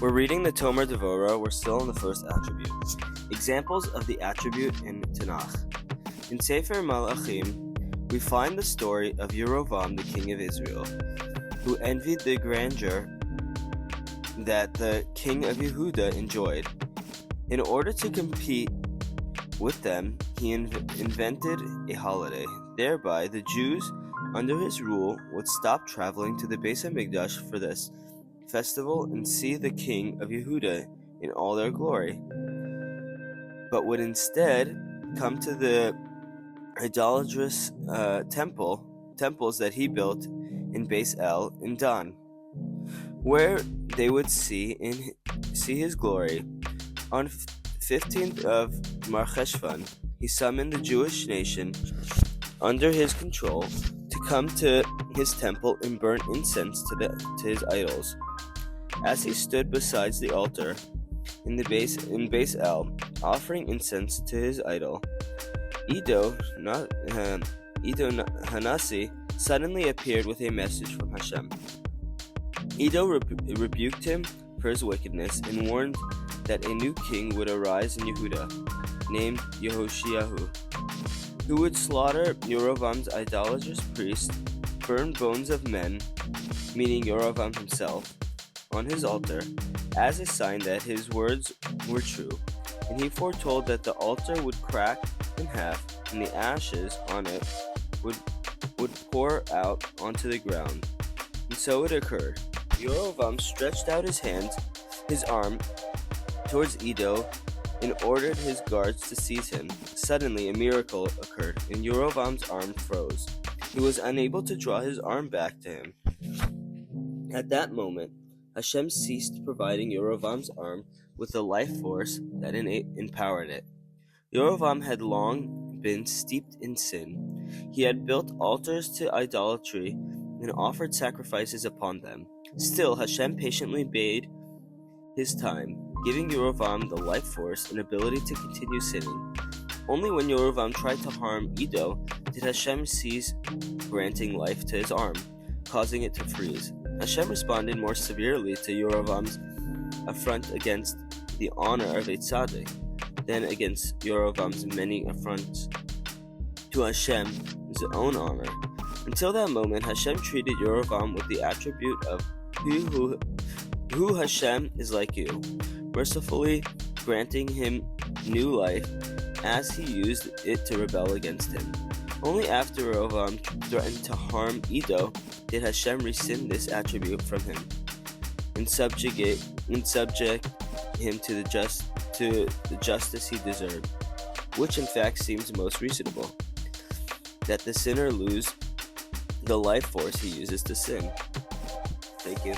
We're reading the Tomer Devorah. We're still on the first attribute. Examples of the attribute in Tanakh. In Sefer Malachim, we find the story of Yarovam, the king of Israel, who envied the grandeur that the king of Yehuda enjoyed. In order to compete with them, he invented a holiday. Thereby, the Jews, under his rule, would stop traveling to the Beis HaMikdash for this festival and see the king of Yehuda in all their glory, but would instead come to the idolatrous temples that he built in Beis El in Dan, where they would see his glory. On 15th of Mar Cheshvan, he summoned the Jewish nation under his control to come to his temple and burn incense to his idols. As he stood beside the altar in Beis El, offering incense to his idol, Iddo Hanasi suddenly appeared with a message from Hashem. Iddo rebuked him for his wickedness and warned that a new king would arise in Yehuda, named Yehoshiyahu, who would slaughter Yarovam's idolatrous priests, burn bones of men, meaning Yarovam himself, on his altar, as a sign that his words were true. And he foretold that the altar would crack in half, and the ashes on it would pour out onto the ground. And so it occurred. Yarovam stretched out his arm towards Iddo, and ordered his guards to seize him. Suddenly, a miracle occurred, and Yarovam's arm froze. He was unable to draw his arm back to him. At that moment, Hashem ceased providing Yarovam's arm with the life force that empowered it. Yarovam had long been steeped in sin. He had built altars to idolatry and offered sacrifices upon them. Still, Hashem patiently bade his time, giving Yarovam the life force and ability to continue sinning. Only when Yarovam tried to harm Iddo did Hashem cease granting life to his arm, causing it to freeze. Hashem responded more severely to Yarovam's affront against the honor of a tzaddik than against Yarovam's many affronts to Hashem's own honor. Until that moment, Hashem treated Yarovam with the attribute of who Hashem is like you, mercifully granting him new life as he used it to rebel against him. Only after Yarovam threatened to harm Iddo did Hashem rescind this attribute from him and subject him to the justice he deserved, which in fact seems most reasonable, that the sinner lose the life force he uses to sin. Thank you.